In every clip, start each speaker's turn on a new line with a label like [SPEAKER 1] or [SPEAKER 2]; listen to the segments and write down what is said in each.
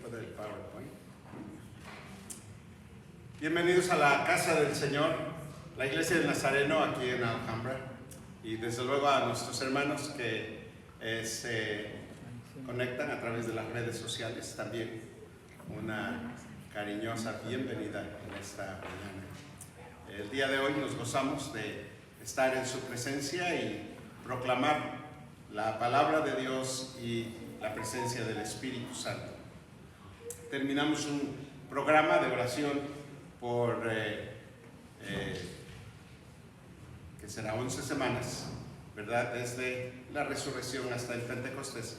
[SPEAKER 1] poner el PowerPoint. Bienvenidos a la casa del Señor, la iglesia del Nazareno aquí en Alhambra, y desde luego a nuestros hermanos que se conectan a través de las redes sociales. También una cariñosa bienvenida en esta mañana. El día de hoy nos gozamos de estar en su presencia y proclamar la palabra de Dios y la presencia del Espíritu Santo. Terminamos un programa de oración por que será 11 semanas, ¿verdad? Desde la resurrección hasta el Pentecostés.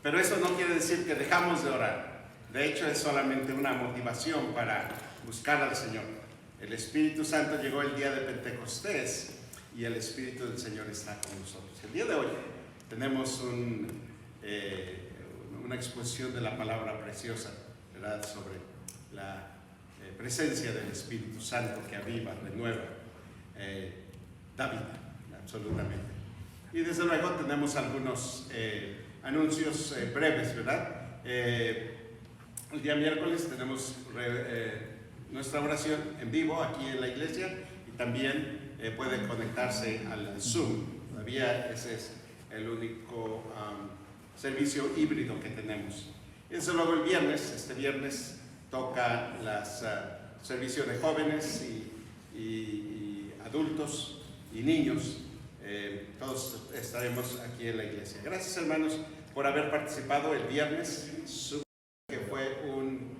[SPEAKER 1] Pero eso no quiere decir que dejamos de orar. De hecho, es solamente una motivación para buscar al Señor. El Espíritu Santo llegó el día de Pentecostés y el Espíritu del Señor está con nosotros. El día de hoy tenemos una exposición de la palabra preciosa, ¿verdad? Sobre la presencia del Espíritu Santo que aviva, renueva, da vida, absolutamente. Y desde luego tenemos algunos anuncios breves, ¿verdad? El día miércoles tenemos nuestra oración en vivo aquí en la iglesia y también pueden conectarse al Zoom. Todavía ese es el único servicio híbrido que tenemos. Y desde luego el viernes, este viernes toca los servicios de jóvenes y adultos y niños. Todos estaremos aquí en la iglesia. Gracias, hermanos, por haber participado el viernes, que fue un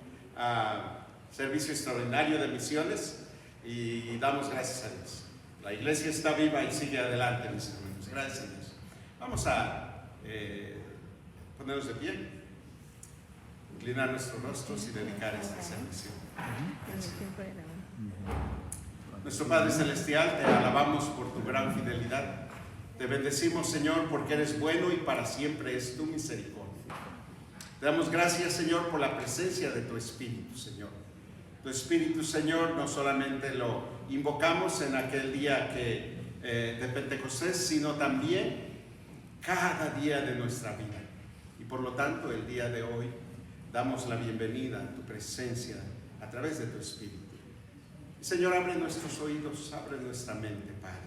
[SPEAKER 1] servicio extraordinario de misiones, y damos gracias a Dios. La iglesia está viva y sigue adelante, mis hermanos. Gracias a Dios. Vamos a ponernos de pie, inclinar nuestros rostros y dedicar esta servicio. Nuestro Padre Celestial, te alabamos por tu gran fidelidad. Te bendecimos, Señor, porque eres bueno y para siempre es tu misericordia. Te damos gracias, Señor, por la presencia de tu Espíritu, Señor. Tu Espíritu, Señor, no solamente lo invocamos en aquel día de Pentecostés, sino también cada día de nuestra vida. Y por lo tanto, el día de hoy damos la bienvenida a tu presencia a través de tu Espíritu. Y, Señor, abre nuestros oídos, abre nuestra mente, Padre.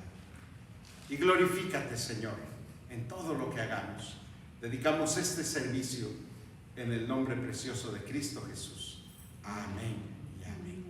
[SPEAKER 1] Y glorifícate, Señor, en todo lo que hagamos. Dedicamos este servicio en el nombre precioso de Cristo Jesús. Amén y amén.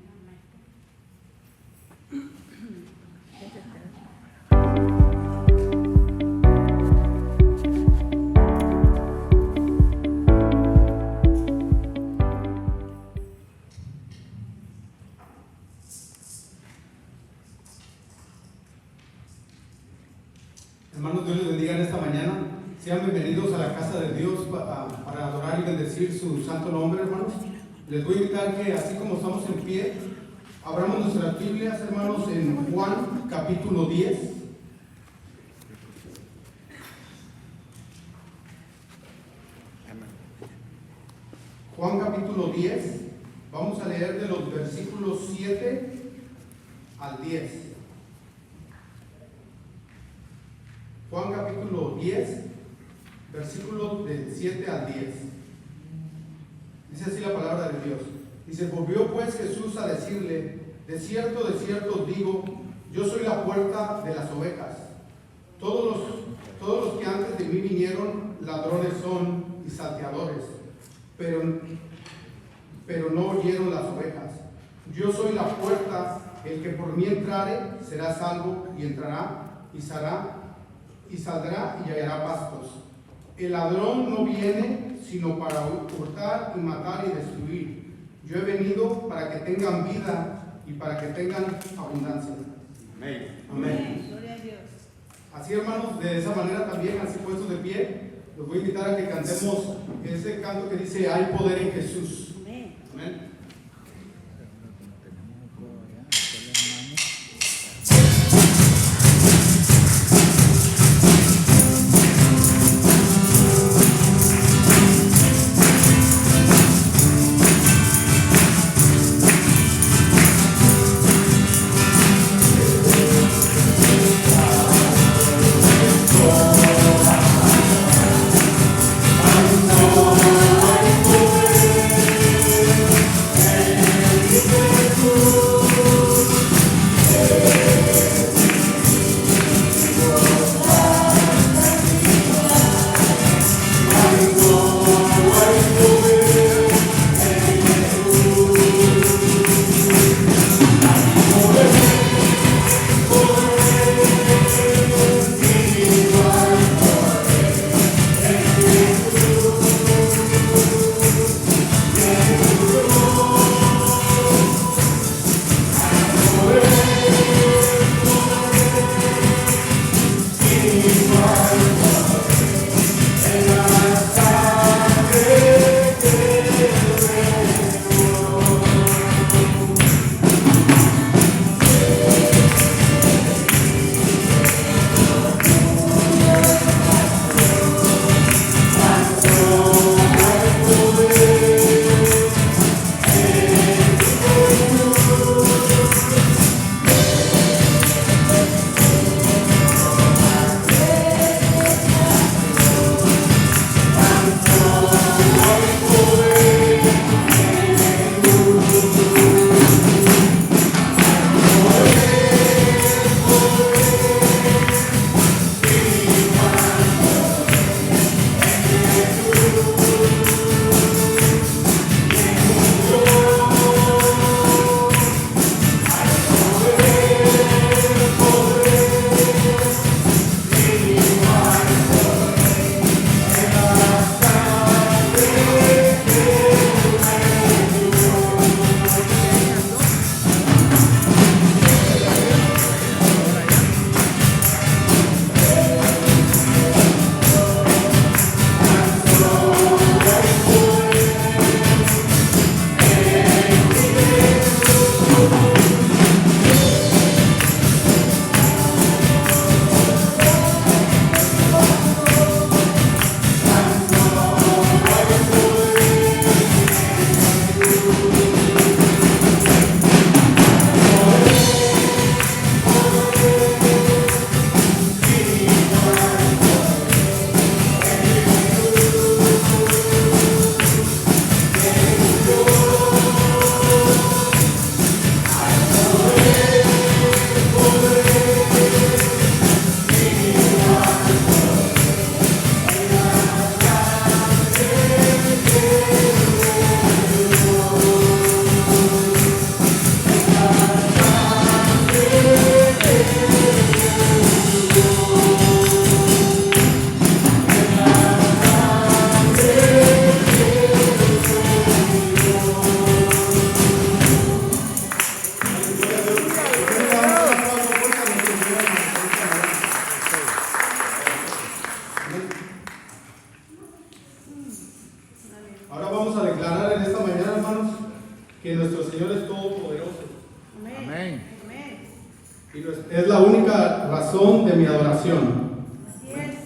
[SPEAKER 2] Hermanos, Dios les bendiga en esta mañana. Sean bienvenidos a la casa de Dios para adorar y bendecir su santo nombre, hermanos. Les voy a invitar que, así como estamos en pie, abramos nuestras Biblias, hermanos, en Juan capítulo 10. Juan capítulo 10. Vamos a leer de los versículos 7 al 10. Juan capítulo 10, versículos del 7 al 10. Dice así la palabra de Dios. Dice: volvió pues Jesús a decirle: de cierto os digo, yo soy la puerta de las ovejas. Todos los que antes de mí vinieron, ladrones son y salteadores, pero no oyeron las ovejas. Yo soy la puerta, el que por mí entrare será salvo, y entrará y saldrá y hallará pastos. El ladrón no viene sino para hurtar y matar y destruir. Yo he venido para que tengan vida y para que tengan abundancia.
[SPEAKER 1] Amén.
[SPEAKER 2] Amén.
[SPEAKER 3] Gloria a Dios.
[SPEAKER 2] Así, hermanos, de esa manera también, así puestos de pie, los voy a invitar a que cantemos ese canto que dice: hay poder en Jesús.
[SPEAKER 3] Amén.
[SPEAKER 2] Amén.
[SPEAKER 4] Hay poder
[SPEAKER 2] que nuestro Señor es todopoderoso.
[SPEAKER 3] Amén.
[SPEAKER 2] Y es la única razón de mi adoración.
[SPEAKER 4] Así es.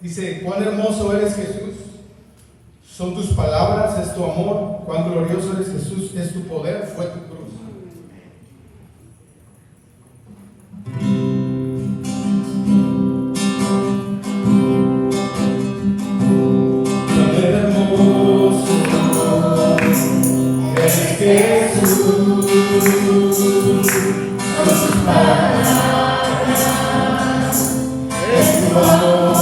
[SPEAKER 2] Dice, cuán hermoso eres Jesús, son tus palabras, es tu amor, cuán glorioso eres Jesús, es tu poder, fue tu cruz. Cuán hermoso eres Jesús, son tus palabras, es tu amor.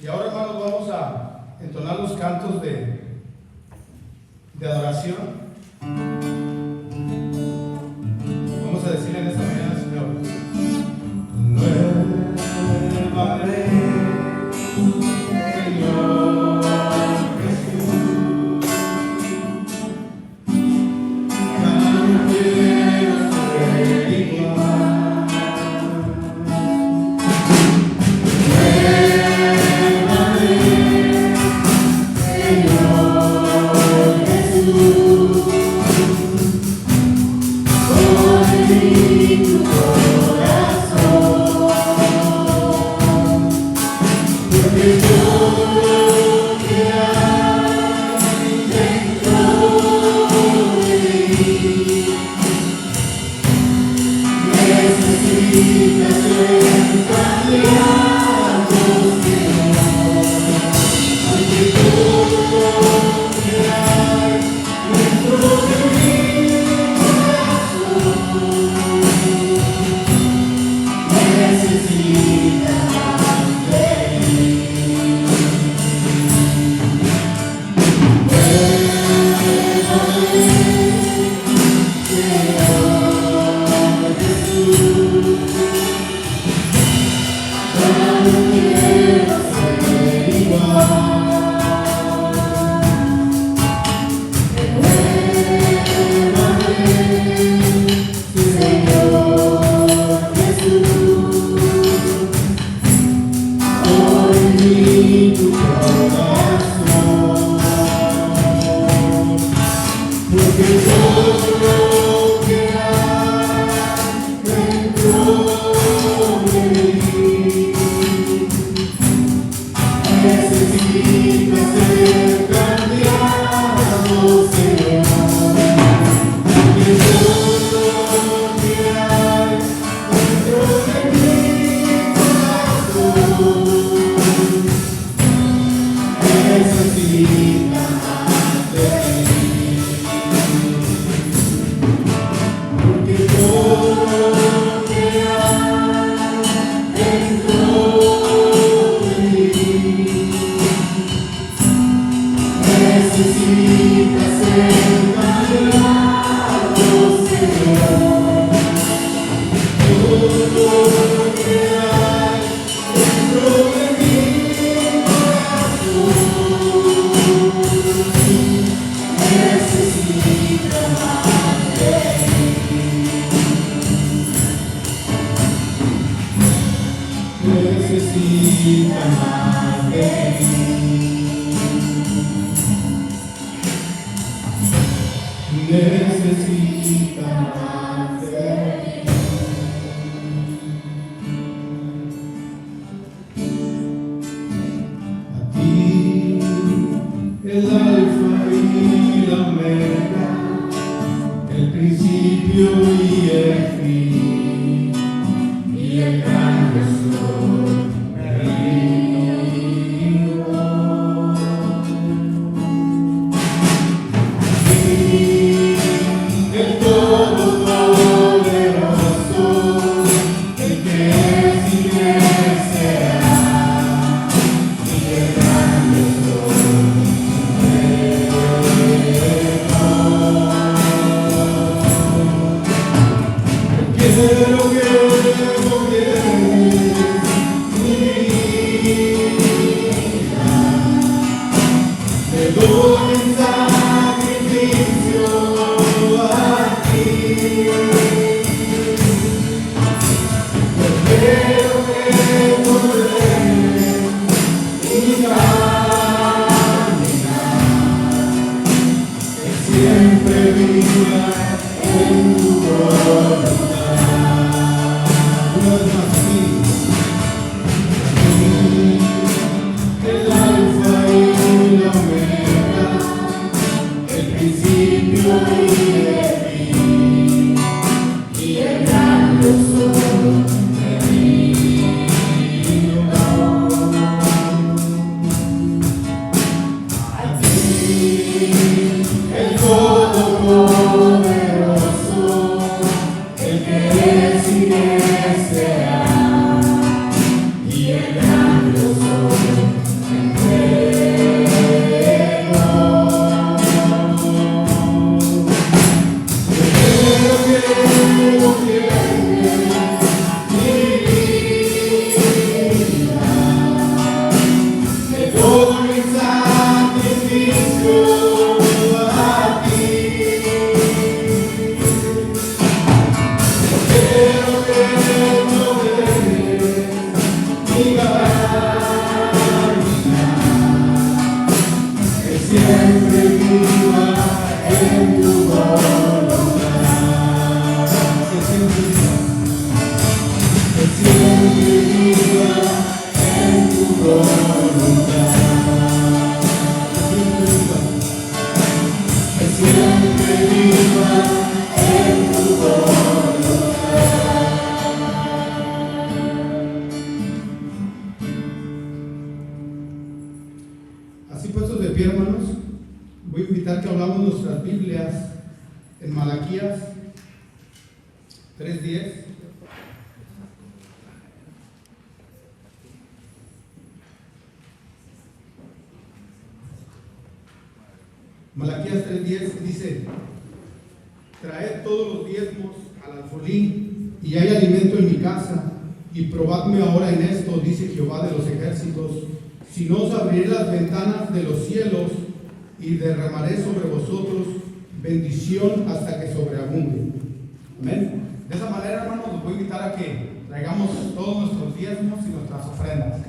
[SPEAKER 2] Y ahora, hermanos, vamos a entonar los cantos de adoración. Vamos a decirle en esta mañana, Señor, nueva ley, Señor Jesús, ya no quiero ser igual. Nueva ley, Señor Jesús, hoy tu corazón, porque todo que hay dentro de mí necesita ser cambiado, Señor, porque todo que hay dentro de mí necesita de mí. Señor Jesús, ya no quiero ser igual. Señor Jesús, hoy tu corazón, porque todo que hay dentro de mí necesita ser cambiado, Señor, porque todo que hay dentro de mi corazón necesita de mí, porque todo que hay dentro de mí necesita ser cambiado, Señor. Todo que hay dentro de mi corazón necesita de mí, necesita más de mí, necesita más de mí. A ti, el alfa y la omega, el principio y el fin, y el gran yo soy, me rindo. A ti, el Todopoderoso, el que es y que será, y el gran yo soy, quiero que gobiernes mi vida, te doy en sacrificio a ti. Yo quiero que gobiernes mi caminar, que siempre viva en tu voluntad. Una vez más aquí, el alfa y la omega, el principio y el fin, y el gran yo soy, me rindo. A ti, el Todopoderoso, pie, hermanos. Voy a invitar que abramos nuestras Biblias en Malaquías 3:10. Malaquías 3:10 dice: traed todos los diezmos al alfolí, y hay alimento en mi casa, y probadme ahora en esto, dice Jehová de los ejércitos, si no os abriré las ventanas de los cielos y derramaré sobre vosotros bendición hasta que sobreabunde. Amén. De esa manera, hermanos, los voy a invitar a que traigamos todos nuestros diezmos y nuestras ofrendas.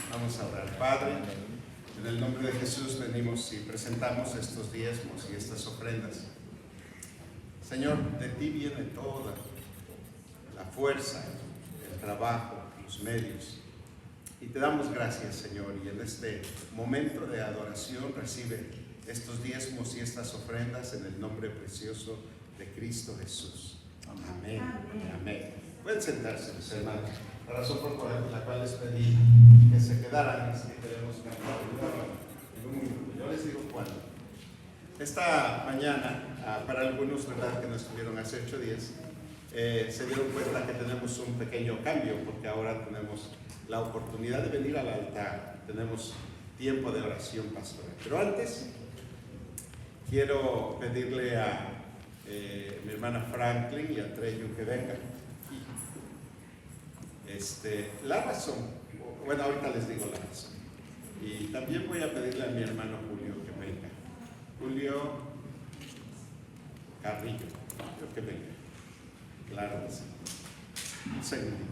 [SPEAKER 1] Vamos a orar. Padre, en el nombre de Jesús venimos y presentamos estos diezmos y estas ofrendas. Señor, de ti viene toda la fuerza, el trabajo, los medios. Y te damos gracias, Señor, y en este momento de adoración recibe estos diezmos y estas ofrendas en el nombre precioso de Cristo Jesús. Amén. Amén. Pueden sentarse, mis hermanos. La razón por la cual les pedí que se quedaran es que queremos cantar en un minuto. Yo les digo cuándo. Esta mañana, para algunos, ¿verdad?, que no estuvieron hace 8 días, se dieron cuenta que tenemos un pequeño cambio, porque ahora tenemos la oportunidad de venir al altar. Tenemos tiempo de oración pastoral. Pero antes, quiero pedirle a mi hermana Franklin y a Treyu que vengan. La razón, bueno, ahorita les digo la razón. Y también voy a pedirle a mi hermano Julio que venga. Julio Carrillo, creo que venga. Claro que sí. Un segundito.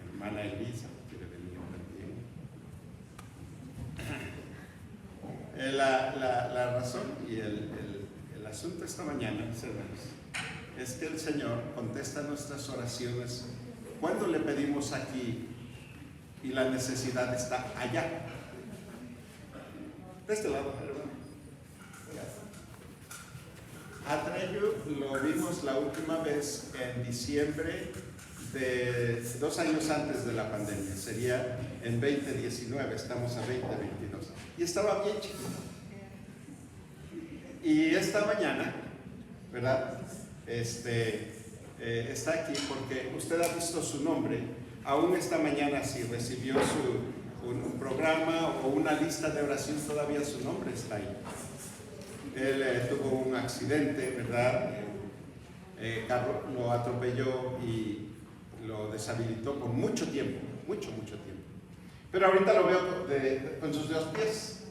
[SPEAKER 1] Hermana Elisa quiere venir también. La razón y el asunto esta mañana, mis hermanos, es que el Señor contesta nuestras oraciones cuando le pedimos aquí y la necesidad está allá. De este lado, hermano. A Treyu lo vimos la última vez en diciembre de 2 años antes de la pandemia. Sería en 2019, estamos a 2022. Y estaba bien chiquito. Y esta mañana, ¿verdad?, está aquí porque usted ha visto su nombre. Aún esta mañana, si recibió un programa o una lista de oración, todavía su nombre está ahí. Él tuvo un accidente, ¿verdad? Carro lo atropelló y lo deshabilitó por mucho tiempo, mucho tiempo. Pero ahorita lo veo con sus 2 pies.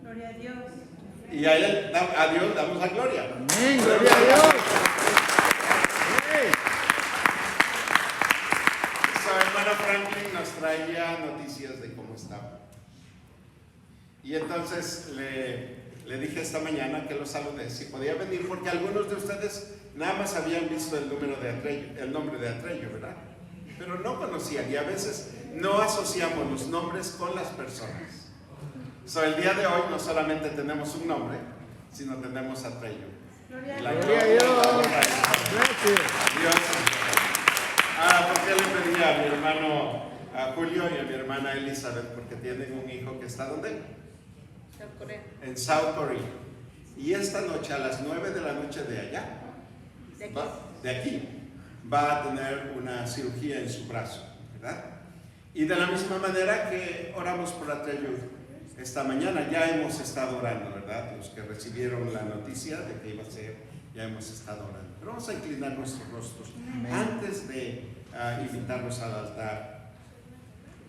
[SPEAKER 3] Gloria a Dios.
[SPEAKER 1] Y a Dios damos la gloria.
[SPEAKER 4] Amén, gloria a Dios.
[SPEAKER 1] Su hermana Franklin nos nos traía noticias de cómo estaba. Y entonces le dije esta mañana que lo saludé, si podía venir, porque algunos de ustedes nada más habían visto el nombre de Atrello, ¿verdad? Pero no conocían, y a veces no asociamos los nombres con las personas. El día de hoy no solamente tenemos un nombre, sino tenemos Atrello.
[SPEAKER 3] Gloria a
[SPEAKER 1] La
[SPEAKER 3] Dios.
[SPEAKER 1] gloria a Dios. Dios. ¿Por qué le pedí a mi hermano Julio y a mi hermana Elizabeth? Porque tienen un hijo que está ¿dónde? En South Korea. Y esta noche a las 9 de la noche de allá, de aquí, va a tener una cirugía en su brazo, ¿verdad? Y de la misma manera que oramos por Atrello esta mañana, ya hemos estado orando, ¿verdad? Los que recibieron la noticia de que iba a ser, ya hemos estado orando. Pero vamos a inclinar nuestros rostros antes de invitarnos al altar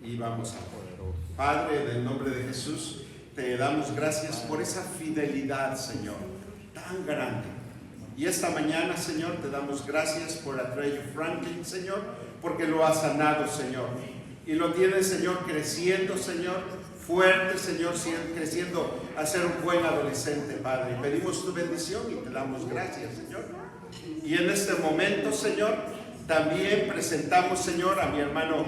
[SPEAKER 1] y vamos a orar. Padre, en el nombre de Jesús, te damos gracias por esa fidelidad, Señor, tan grande. Y esta mañana, Señor, te damos gracias por Atrello Franklin, Señor, porque lo has sanado, Señor. Y lo tienes, Señor, creciendo, Señor, fuerte, Señor, creciendo a ser un buen adolescente, Padre. Pedimos tu bendición y te damos gracias, Señor. Y en este momento, Señor, también presentamos, Señor, a mi hermano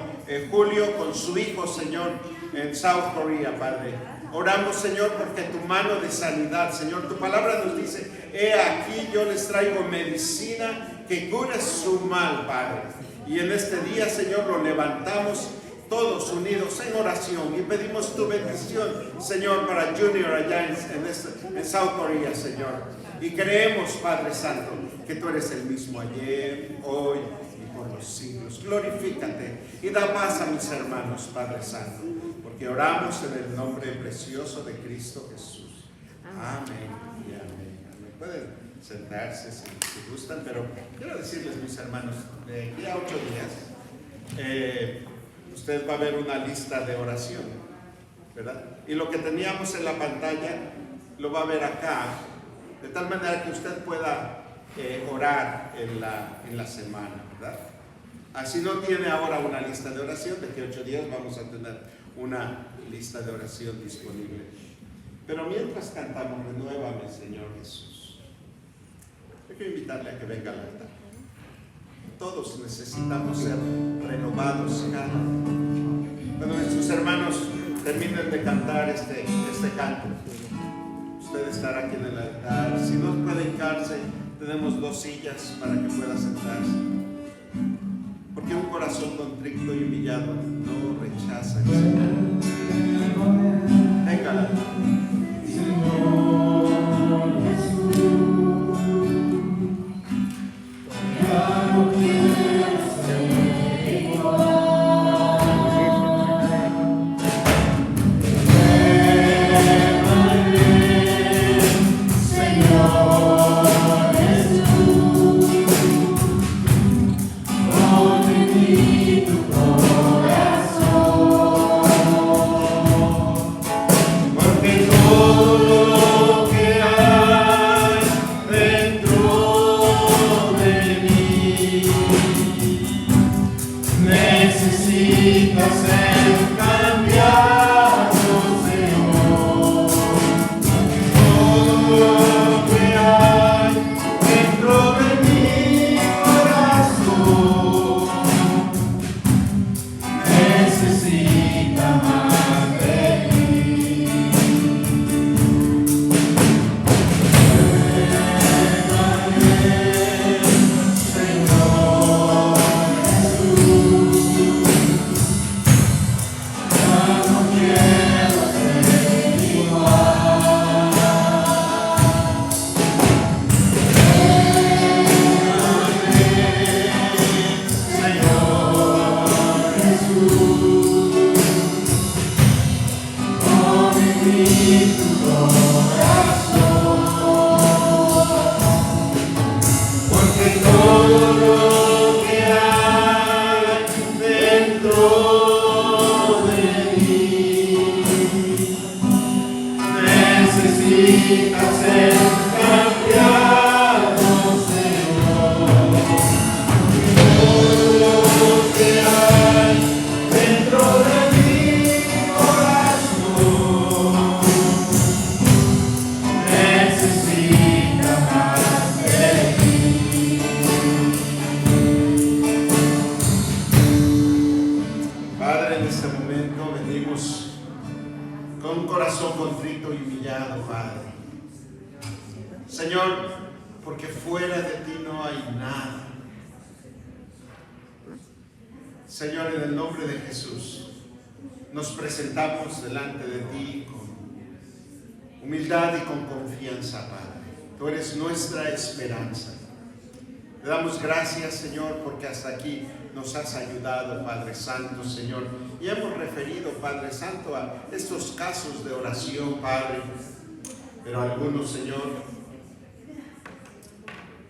[SPEAKER 1] Julio con su hijo, Señor, en South Korea, Padre. Oramos, Señor, porque tu mano de sanidad, Señor, tu palabra nos dice, he aquí yo les traigo medicina que cure su mal, Padre. Y en este día, Señor, lo levantamos todos unidos en oración y pedimos tu bendición, Señor, para Junior allá en South Korea, Señor. Y creemos, Padre Santo, que tú eres el mismo ayer, hoy y por los siglos. Glorifícate y da paz a mis hermanos, Padre Santo, porque oramos en el nombre precioso de Cristo Jesús. Amén y amén. Amén. Pueden sentarse si gustan, pero quiero decirles, mis hermanos, de aquí a 8 días, usted va a ver una lista de oración, ¿verdad? Y lo que teníamos en la pantalla lo va a ver acá, de tal manera que usted pueda orar en la semana, ¿verdad? Así no tiene ahora una lista de oración, de que 8 días vamos a tener una lista de oración disponible. Pero mientras cantamos, renuévame, Señor Jesús. Hay que invitarle a que venga al altar. Todos necesitamos ser renovados cuando nuestros hermanos terminen de cantar este canto. Usted estará aquí en el altar. Si no puede hincarse, tenemos 2 sillas para que pueda sentarse. Porque un corazón contrito y humillado no rechaza el Señor. Venga. Señor, en el nombre de Jesús, nos presentamos delante de ti con humildad y con confianza, Padre. Tú eres nuestra esperanza. Te damos gracias, Señor, porque hasta aquí nos has ayudado, Padre Santo, Señor. Y hemos referido, Padre Santo, a estos casos de oración, Padre. Pero algunos, Señor,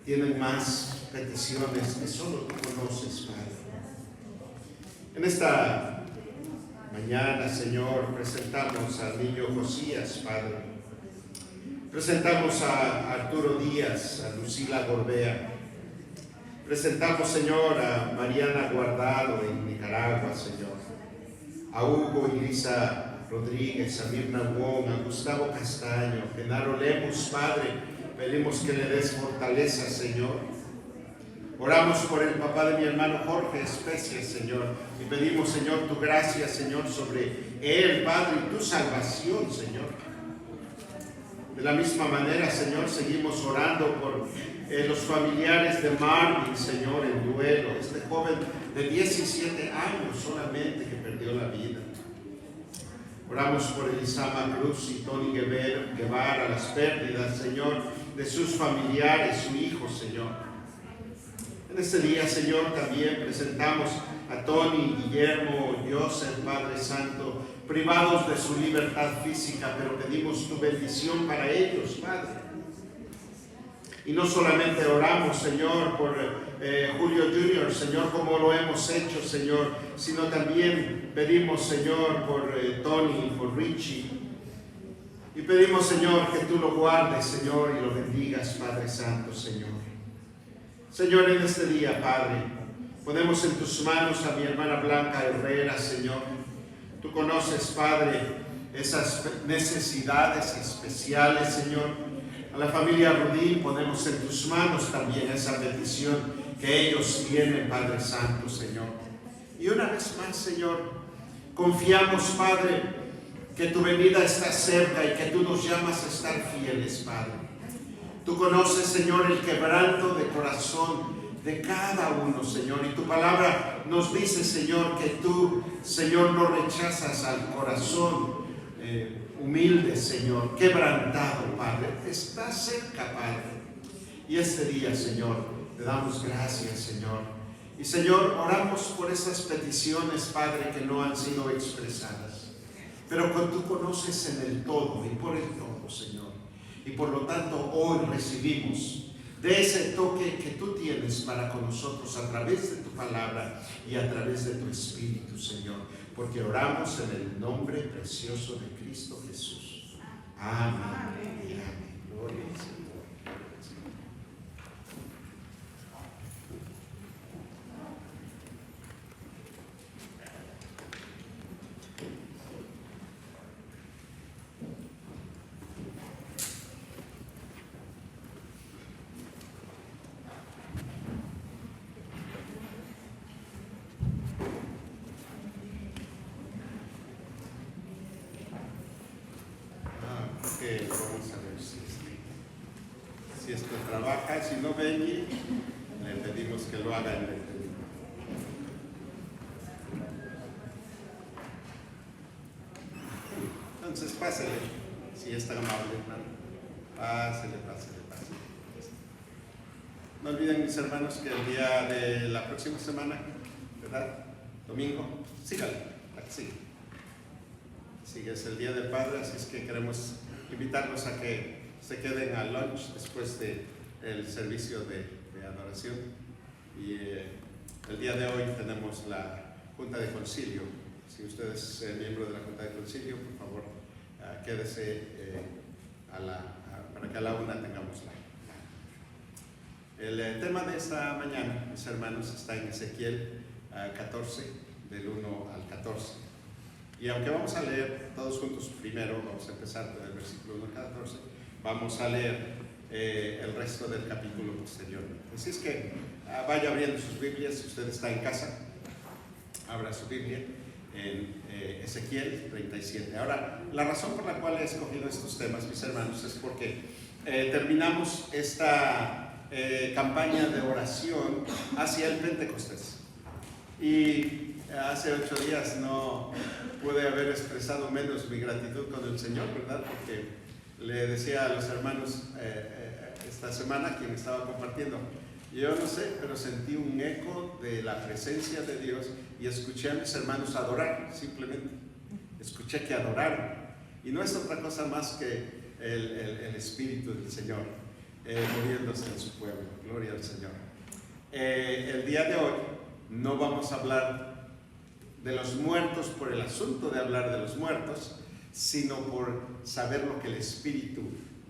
[SPEAKER 1] tienen más peticiones que solo tú conoces, Padre. En esta mañana, Señor, presentamos al niño Josías, Padre. Presentamos a Arturo Díaz, a Lucila Gorbea. Presentamos, Señor, a Mariana Guardado en Nicaragua, Señor. A Hugo y Lisa Rodríguez, a Mirna Wong, a Gustavo Castaño, a Genaro Lemus, Padre. Pedimos que le des fortaleza, Señor. Oramos por el papá de mi hermano Jorge Especia, Señor. Y pedimos, Señor, tu gracia, Señor, sobre él, Padre, y tu salvación, Señor. De la misma manera, Señor, seguimos orando por los familiares de Marvin, Señor, en duelo. Este joven de 17 años solamente que perdió la vida. Oramos por Elisama Cruz y Tony Guevara, las pérdidas, Señor, de sus familiares, su hijo, Señor. En este día, Señor, también presentamos a Tony, Guillermo, Joseph, Padre Santo, privados de su libertad física, pero pedimos tu bendición para ellos, Padre. Y no solamente oramos, Señor, por Julio Jr., Señor, como lo hemos hecho, Señor, sino también pedimos, Señor, por Tony, por Richie. Y pedimos, Señor, que tú lo guardes, Señor, y lo bendigas, Padre Santo, Señor. Señor, en este día, Padre, ponemos en tus manos a mi hermana Blanca Herrera, Señor. Tú conoces, Padre, esas necesidades especiales, Señor. A la familia Rudín ponemos en tus manos también esa petición que ellos tienen, Padre Santo, Señor. Y una vez más, Señor, confiamos, Padre, que tu venida está cerca y que tú nos llamas a estar fieles, Padre. Tú conoces, Señor, el quebranto de corazón de cada uno, Señor. Y tu palabra nos dice, Señor, que tú, Señor, no rechazas al corazón humilde, Señor, quebrantado, Padre. Está cerca, Padre. Y este día, Señor, te damos gracias, Señor. Y, Señor, oramos por esas peticiones, Padre, que no han sido expresadas. Pero que tú conoces en el todo y por el todo, Señor. Y por lo tanto, hoy recibimos de ese toque que tú tienes para con nosotros a través de tu palabra y a través de tu Espíritu, Señor. Porque oramos en el nombre precioso de Cristo Jesús. Amén. Y amén. Gloria al Señor. Vamos a ver si esto trabaja. Si no, Benji, le pedimos que lo haga en el teléfono. Entonces, pásale, si es tan amable, hermano. Pásale. No olviden, mis hermanos, que el día de la próxima semana, ¿verdad? Domingo, sígale, para que siga. Sí, es el Día del Padre, así es que queremos invitarlos a que se queden al lunch después del servicio de adoración. Y el día de hoy tenemos la Junta de Concilio. Si usted es miembro de la Junta de Concilio, por favor, quédese para que a la una tengamos el tema de esta mañana, mis hermanos, está en Ezequiel 14, del 1 al 14. Y aunque vamos a leer todos juntos primero, vamos a empezar del versículo 1 al 14, vamos a leer el resto del capítulo posteriormente. Así es que vaya abriendo sus Biblias. Si usted está en casa, abra su Biblia en Ezequiel 37. Ahora, la razón por la cual he escogido estos temas, mis hermanos, es porque terminamos esta campaña de oración hacia el Pentecostés. Y hace 8 días no pude haber expresado menos mi gratitud con el Señor, ¿verdad? Porque le decía a los hermanos esta semana, quien estaba compartiendo, yo no sé, pero sentí un eco de la presencia de Dios y escuché a mis hermanos adorar, simplemente. Escuché que adoraron. Y no es otra cosa más que el Espíritu del Señor moviéndose en su pueblo. Gloria al Señor. El día de hoy no vamos a hablar de los muertos por el asunto de hablar de los muertos, sino por saber lo que el Espíritu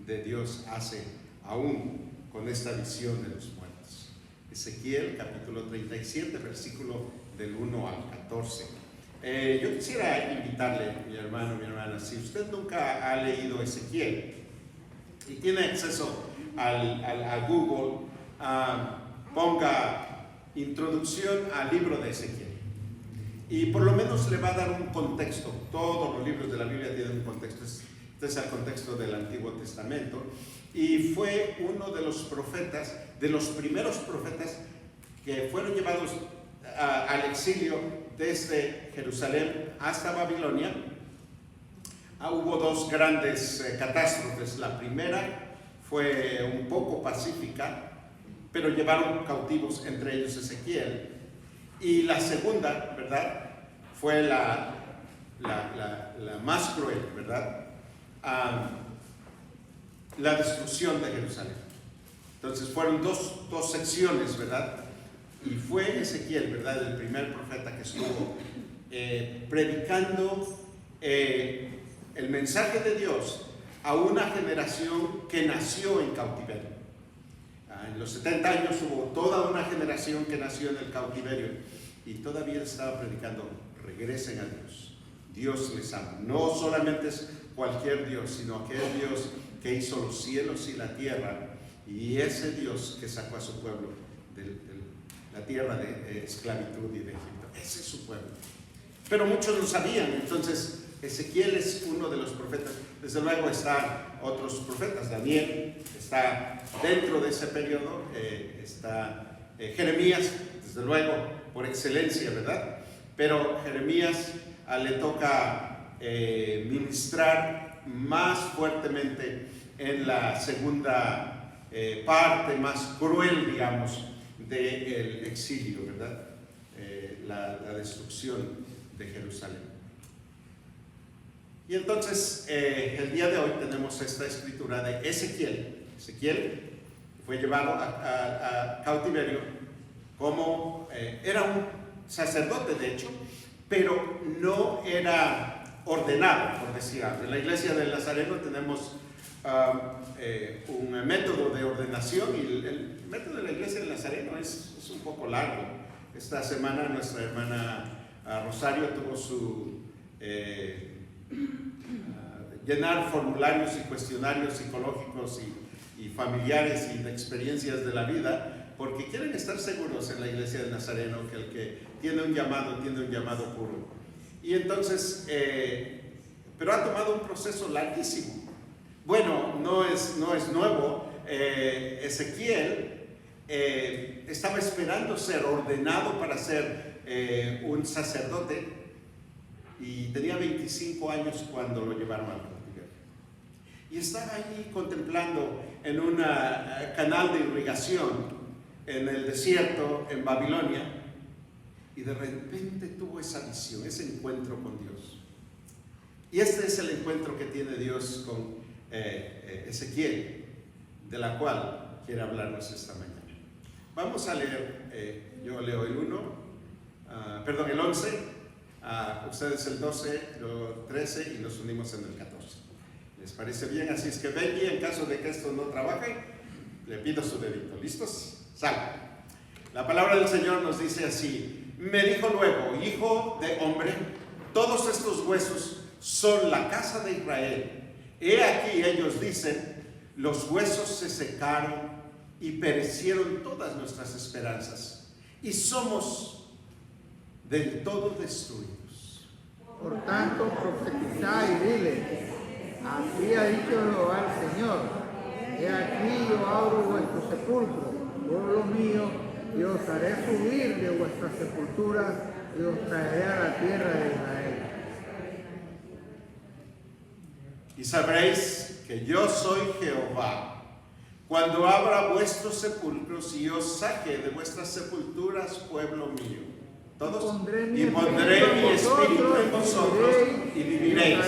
[SPEAKER 1] de Dios hace aún con esta visión de los muertos. Ezequiel capítulo 37, versículo del 1 al 14. Yo quisiera invitarle, mi hermano, mi hermana, si usted nunca ha leído Ezequiel y tiene acceso a Google, ponga introducción al libro de Ezequiel y por lo menos le va a dar un contexto. Todos los libros de la Biblia tienen un contexto. Este es el contexto del Antiguo Testamento y fue uno de los profetas, de los primeros profetas que fueron llevados al exilio desde Jerusalén hasta Babilonia. Hubo 2 grandes catástrofes. La primera fue un poco pacífica, pero llevaron cautivos, entre ellos Ezequiel. Y la segunda, ¿verdad?, fue la más cruel, ¿verdad?, la destrucción de Jerusalén. Entonces fueron dos secciones, ¿verdad? Y fue Ezequiel, ¿verdad?, el primer profeta que estuvo predicando el mensaje de Dios a una generación que nació en cautiverio. En los 70 años hubo toda una generación que nació en el cautiverio y todavía estaba predicando: regresen a Dios, Dios les ama. No solamente es cualquier Dios, sino aquel Dios que hizo los cielos y la tierra, y ese Dios que sacó a su pueblo de la tierra de esclavitud y de Egipto. Ese es su pueblo. Pero muchos lo sabían. Entonces Ezequiel es uno de los profetas. Desde luego están otros profetas. Daniel está dentro de ese periodo. Está Jeremías, desde luego, por excelencia, ¿verdad? Pero Jeremías le toca ministrar más fuertemente en la segunda parte, más cruel, digamos, del exilio, ¿verdad? La destrucción de Jerusalén. Y entonces, el día de hoy tenemos esta escritura de Ezequiel. Ezequiel fue llevado a cautiverio como era un sacerdote, de hecho, pero no era ordenado, por decir algo. En la iglesia del Nazareno tenemos un método de ordenación, y el método de la iglesia del Nazareno es un poco largo. Esta semana nuestra hermana Rosario tuvo su llenar formularios y cuestionarios psicológicos y familiares y de experiencias de la vida, porque quieren estar seguros en la iglesia del Nazareno que el que tiene un llamado puro. Y entonces, pero ha tomado un proceso larguísimo. Bueno, no es nuevo. Ezequiel estaba esperando ser ordenado para ser un sacerdote, y tenía 25 años cuando lo llevaron al cautiverio. Y estaba ahí contemplando en un canal de irrigación en el desierto, en Babilonia, y de repente tuvo esa visión, ese encuentro con Dios. Y este es el encuentro que tiene Dios con Ezequiel, de la cual quiere hablarnos esta mañana. Vamos a leer, yo leo el 11, ustedes el 12, yo 13, y nos unimos en el 14. ¿Les parece bien? Así es que Benji, en caso de que esto no trabaje, le pido su dedito. ¿Listos? Sal. La palabra del Señor nos dice así: me dijo luego, hijo de hombre, todos estos huesos son la casa de Israel. He aquí, ellos dicen, los huesos se secaron y perecieron todas nuestras esperanzas, y somos del todo destruidos.
[SPEAKER 4] Por tanto, profetiza y dile: así ha dicho Jehová el Señor: he aquí yo abro vuestro sepulcro, pueblo mío, y os haré subir de vuestras sepulturas y os traeré a la tierra de Israel.
[SPEAKER 1] Y sabréis que yo soy Jehová, cuando abra vuestros sepulcros y os saque de vuestras sepulturas, pueblo mío. Todos. Y pondré mi espíritu en vosotros y viviréis,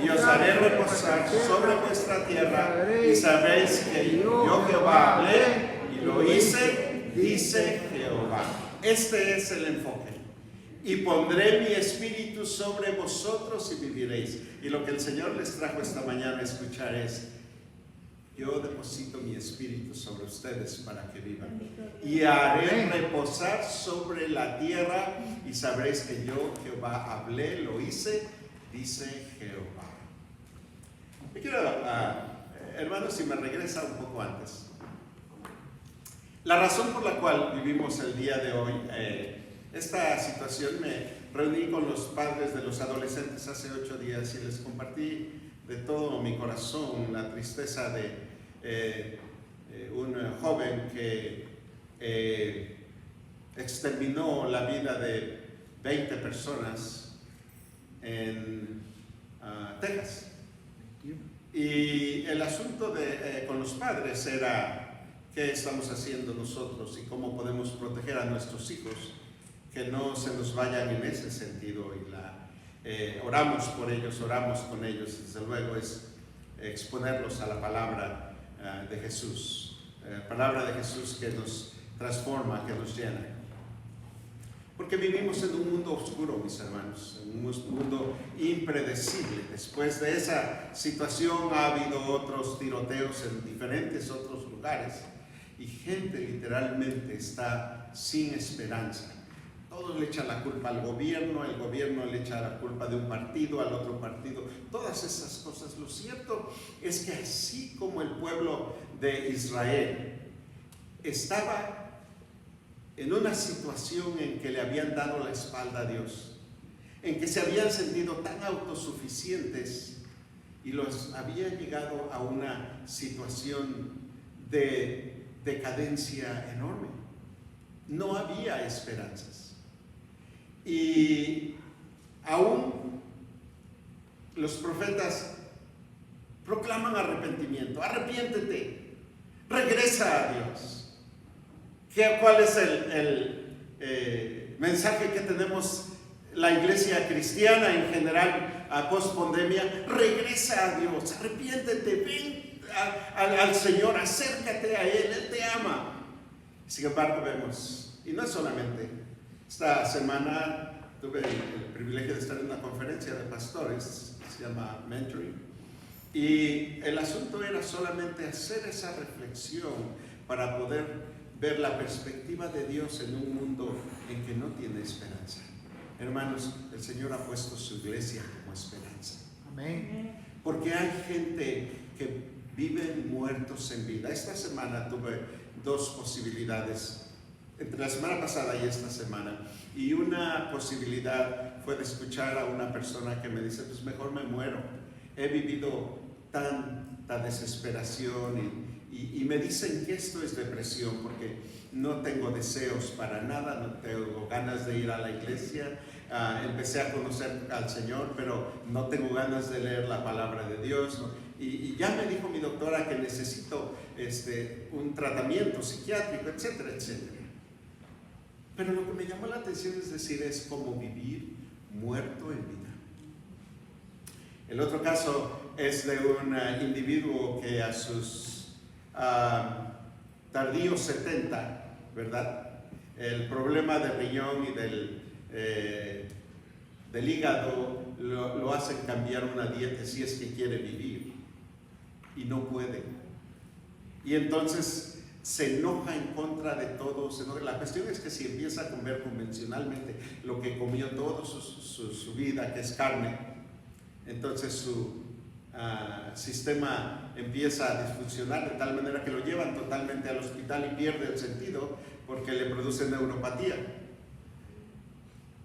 [SPEAKER 1] y os haré reposar sobre vuestra tierra, y sabréis que yo Jehová hablé y lo hice, dice Jehová. Este es el enfoque. Y pondré mi espíritu sobre vosotros y viviréis. Y lo que el Señor les trajo esta mañana a escuchar es: yo deposito mi espíritu sobre ustedes para que vivan. Y haré reposar sobre la tierra y sabréis que yo, Jehová, hablé, lo hice, dice Jehová. Yo quiero, hermanos, si me regresa un poco antes. La razón por la cual vivimos el día de hoy, esta situación, me reuní con los padres de los adolescentes hace 8 días y les compartí de todo mi corazón la tristeza de un joven que exterminó la vida de 20 personas en Texas. Y el asunto con los padres era: ¿qué estamos haciendo nosotros y cómo podemos proteger a nuestros hijos que no se nos vayan en ese sentido? Y oramos por ellos, oramos con ellos. Desde luego es exponerlos a la palabra de Jesús, palabra de Jesús que nos transforma, que nos llena. Porque vivimos en un mundo oscuro, mis hermanos, en un mundo impredecible. Después de esa situación ha habido otros tiroteos en diferentes otros lugares y gente literalmente está sin esperanza. Todos le echan la culpa al gobierno, el gobierno le echa la culpa de un partido al otro partido, todas esas cosas. Lo cierto es que así como el pueblo de Israel estaba en una situación en que le habían dado la espalda a Dios, en que se habían sentido tan autosuficientes y los habían llegado a una situación de decadencia enorme, no había esperanzas. Y aún los profetas proclaman arrepentimiento: arrepiéntete, regresa a Dios. ¿Cuál es el mensaje que tenemos la iglesia cristiana en general a post pandemia? Regresa a Dios, arrepiéntete, ven al Señor, acércate a Él te ama. Sin embargo vemos, y no es solamente. Esta semana tuve el privilegio de estar en una conferencia de pastores que se llama Mentoring, y el asunto era solamente hacer esa reflexión para poder ver la perspectiva de Dios en un mundo en que no tiene esperanza. Hermanos, el Señor ha puesto su iglesia como esperanza.
[SPEAKER 4] Amén.
[SPEAKER 1] Porque hay gente que vive muertos en vida. Esta semana tuve 2 posibilidades, entre la semana pasada y esta semana, y una posibilidad fue de escuchar a una persona que me dice: pues mejor me muero, he vivido tanta desesperación y me dicen que esto es depresión porque no tengo deseos para nada, no tengo ganas de ir a la iglesia, empecé a conocer al Señor pero no tengo ganas de leer la palabra de Dios, ¿no? Y ya me dijo mi doctora que necesito un tratamiento psiquiátrico, etcétera, etcétera. Pero lo que me llamó la atención es como vivir muerto en vida. El otro caso es de un individuo que a sus tardíos 70, ¿verdad? El problema del riñón y del hígado lo hacen cambiar una dieta si es que quiere vivir y no puede. Y entonces se enoja en contra de todo. La cuestión es que si empieza a comer convencionalmente lo que comió toda su vida, que es carne, entonces su sistema empieza a disfuncionar de tal manera que lo llevan totalmente al hospital y pierde el sentido porque le produce neuropatía.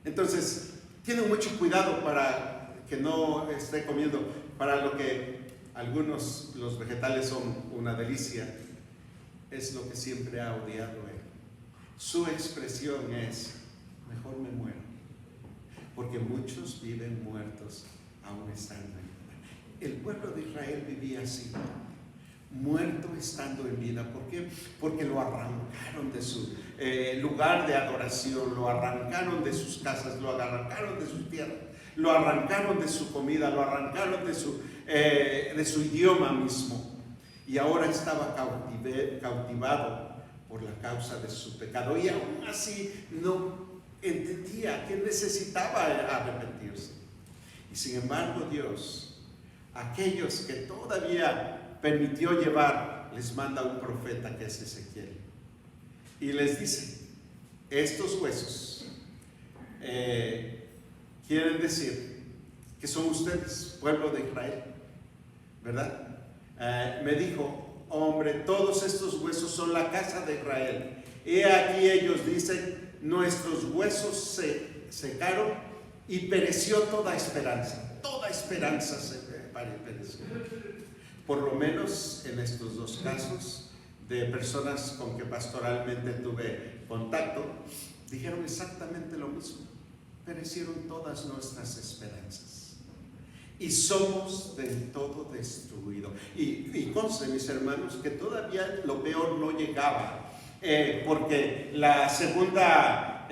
[SPEAKER 1] Entonces tienen mucho cuidado para que no esté comiendo, para lo que los vegetales son una delicia, es lo que siempre ha odiado él. su expresión es: mejor me muero, porque muchos viven muertos aún estando en vida. El pueblo de Israel vivía así, muerto estando en vida. ¿Por qué? Porque lo arrancaron de su lugar de adoración, lo arrancaron de sus casas, lo arrancaron de sus tierras, lo arrancaron de su comida, lo arrancaron de su idioma mismo, y ahora estaba cautivado por la causa de su pecado, y aún así no entendía que necesitaba arrepentirse. Y sin embargo Dios, aquellos que todavía permitió llevar, les manda un profeta que es Ezequiel, y les dice: estos huesos quieren decir que son ustedes, pueblo de Israel, ¿verdad? Me dijo: hombre, todos estos huesos son la casa de Israel. He aquí ellos dicen: nuestros huesos se secaron y pereció toda esperanza se pereció. Por lo menos en estos dos casos, de personas con que pastoralmente tuve contacto, dijeron exactamente lo mismo: perecieron todas nuestras esperanzas y somos del todo destruidos. Y conste, mis hermanos, que todavía lo peor no llegaba, porque la segunda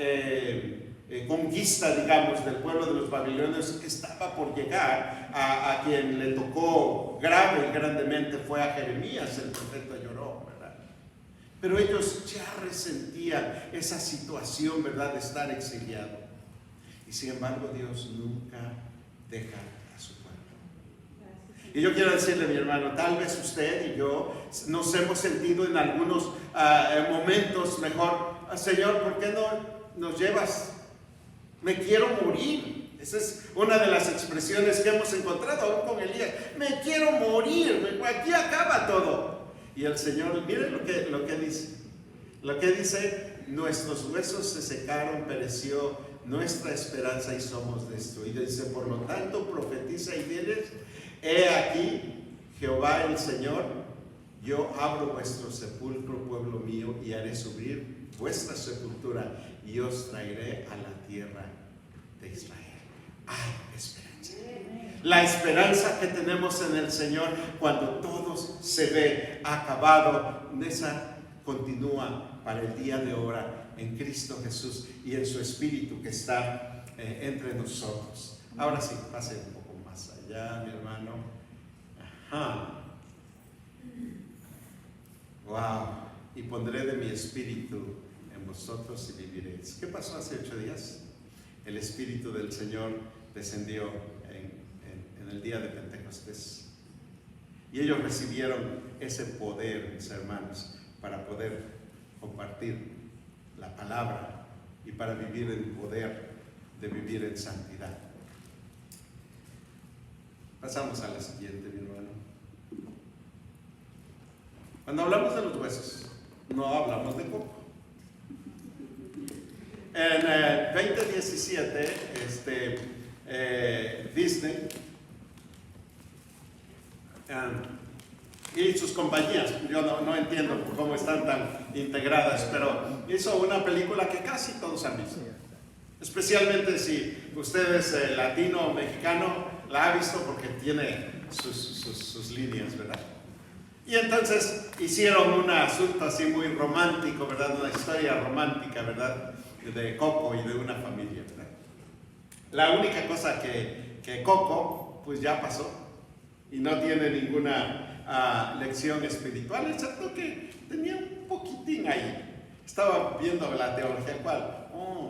[SPEAKER 1] conquista, digamos, del pueblo de los babilonios estaba por llegar. A quien le tocó grave y grandemente fue a Jeremías, el profeta lloró, ¿verdad? Pero ellos ya resentían esa situación, ¿verdad?, de estar exiliado. Y sin embargo Dios nunca deja a su pueblo. Y yo quiero decirle, mi hermano, tal vez usted y yo nos hemos sentido en algunos momentos mejor: Señor, ¿por qué no nos llevas? Me quiero morir. Esa es una de las expresiones que hemos encontrado aún con Elías: me quiero morir, aquí acaba todo. Y el Señor, miren lo que dice. Lo que dice: nuestros huesos se secaron, pereció nuestra esperanza y somos destruidos. Dice: por lo tanto, profetiza y diles: he aquí, Jehová el Señor, yo abro vuestro sepulcro, pueblo mío, y haré subir vuestra sepultura, y os traeré a la tierra de Israel. Hay esperanza. La esperanza que tenemos en el Señor, cuando todo se ve acabado, esa continúa para el día de ahora en Cristo Jesús y en su Espíritu que está entre nosotros. Ahora sí, pase un poco más allá, mi hermano. Ajá. Wow. Y pondré de mi Espíritu en vosotros y viviréis. ¿Qué pasó hace 8 días? El Espíritu del Señor descendió en el día de Pentecostés. Y ellos recibieron ese poder, mis hermanos, para poder compartir la palabra y para vivir en poder de vivir en santidad. Pasamos a la siguiente, mi hermano. Cuando hablamos de los huesos, no hablamos de coco. En 2017, Disney y sus compañías, yo no entiendo cómo están tan integradas, pero hizo una película que casi todos han visto. Especialmente si usted es latino o mexicano, la ha visto porque tiene sus líneas, ¿verdad? Y entonces hicieron un asunto así muy romántico, ¿verdad? Una historia romántica, ¿verdad? De Coco y de una familia, ¿verdad? La única cosa que Coco, pues ya pasó y no tiene ninguna lección espiritual, excepto que tenía un poquitín ahí. Estaba viendo la teología, ¿cuál?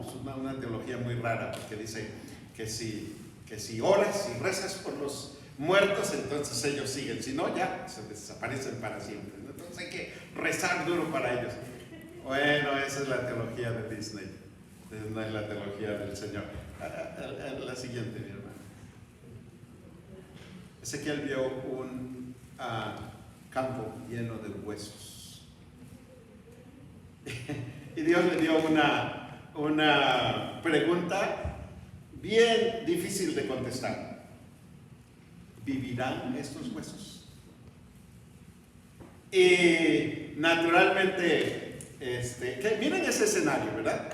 [SPEAKER 1] Es una teología muy rara, porque dice que si oras y rezas por los muertos, entonces ellos siguen, si no, ya se desaparecen para siempre. Entonces hay que rezar duro para ellos. Bueno, esa es la teología de Disney, no es la teología del Señor. La siguiente, mi hermano. Ezequiel vio un campo lleno de huesos. Y Dios le dio una pregunta bien difícil de contestar. ¿Vivirán estos huesos? Y naturalmente miren ese escenario, ¿verdad?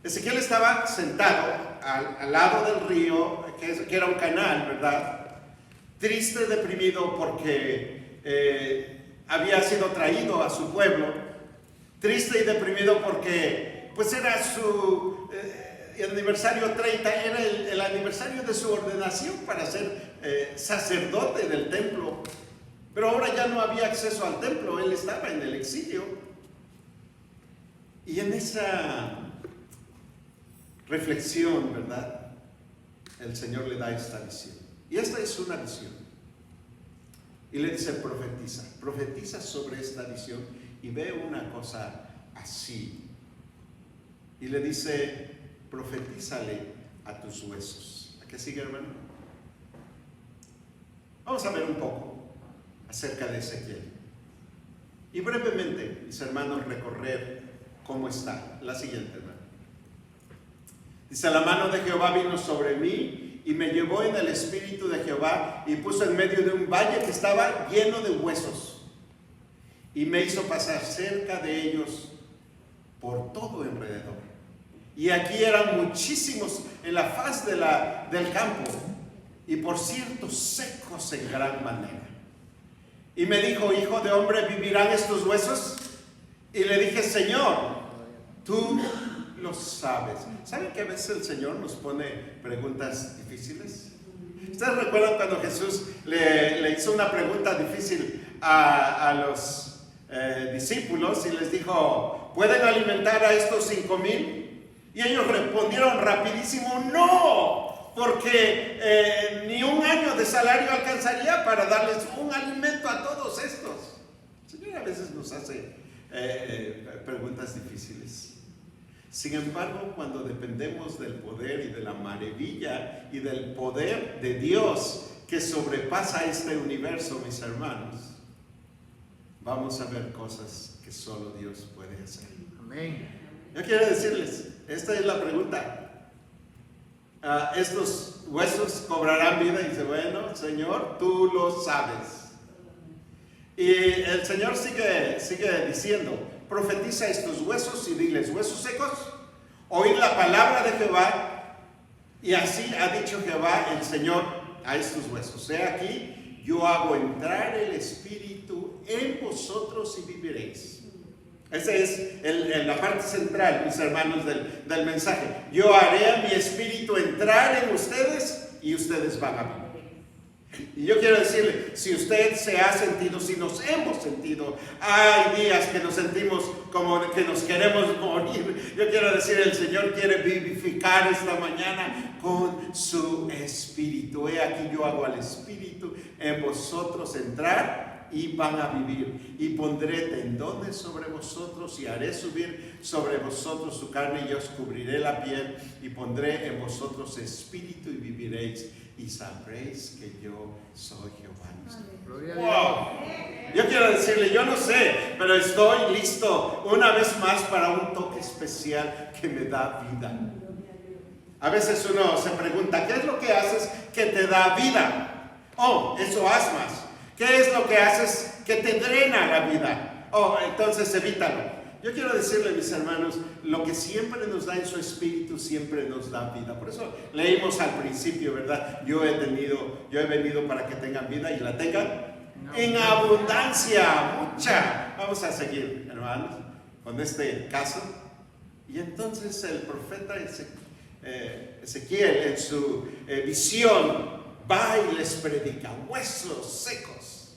[SPEAKER 1] Ezequiel estaba sentado al lado del río, que era un canal, ¿verdad? Triste, deprimido porque había sido traído a su pueblo. Triste y deprimido porque pues era su aniversario 30, era el aniversario de su ordenación para ser sacerdote del templo. Pero ahora ya no había acceso al templo, él estaba en el exilio. Y en esa reflexión, ¿verdad? El Señor le da esta visión. Y esta es una visión. Y le dice, profetiza sobre esta visión y ve una cosa así. Y le dice, profetízale a tus huesos. ¿A qué sigue, hermano? Vamos a ver un poco acerca de Ezequiel. Y brevemente, mis hermanos, recorrer cómo está. La siguiente, hermano. Dice, la mano de Jehová vino sobre mí y me llevó en el espíritu de Jehová y puso en medio de un valle que estaba lleno de huesos. Y me hizo pasar cerca de ellos por todo alrededor. Y aquí eran muchísimos en la faz del campo, y por cierto secos en gran manera. Y me dijo, hijo de hombre, ¿vivirán estos huesos? Y le dije, Señor, tú lo sabes. ¿Saben que a veces el Señor nos pone preguntas difíciles? ¿Ustedes recuerdan cuando Jesús le hizo una pregunta difícil a los discípulos y les dijo, ¿pueden alimentar a estos 5,000? Y ellos respondieron rapidísimo, no, porque ni un año de salario alcanzaría para darles un alimento a todos estos. El Señor a veces nos hace preguntas difíciles. Sin embargo, cuando dependemos del poder y de la maravilla y del poder de Dios que sobrepasa este universo, mis hermanos, vamos a ver cosas que solo Dios puede hacer.
[SPEAKER 4] Amén.
[SPEAKER 1] Yo quiero decirles, esta es la pregunta. ¿Estos huesos cobrarán vida? Y dice, bueno, Señor, tú lo sabes. Y el Señor sigue diciendo, profetiza estos huesos y diles, huesos secos, oíd la palabra de Jehová. Y así ha dicho Jehová el Señor a estos huesos. He aquí, yo hago entrar el Espíritu en vosotros y viviréis. Esa es la parte central, mis hermanos, del mensaje. Yo haré a mi Espíritu entrar en ustedes y ustedes van a vivir. Y yo quiero decirle, si usted se ha sentido, si nos hemos sentido, hay días que nos sentimos como que nos queremos morir. Yo quiero decir, el Señor quiere vivificar esta mañana con su Espíritu. He aquí yo hago al Espíritu en vosotros entrar y van a vivir. Y pondré tendones sobre vosotros y haré subir sobre vosotros su carne y os cubriré la piel y pondré en vosotros espíritu y viviréis y sabréis que yo soy Jehová. ¡Wow! Yo quiero decirle, yo no sé, pero estoy listo una vez más para un toque especial que me da vida. A veces uno se pregunta, ¿qué es lo que haces que te da vida? Oh, eso asmas. ¿Qué es lo que haces que te drena la vida? Oh, entonces evítalo. Yo quiero decirle, mis hermanos, lo que siempre nos da en su espíritu, siempre nos da vida. Por eso leímos al principio, ¿verdad? Yo he venido para que tengan vida y la tengan en abundancia, mucha. Vamos a seguir, hermanos, con este caso. Y entonces el profeta Ezequiel, en su visión, va y les predica, huesos secos.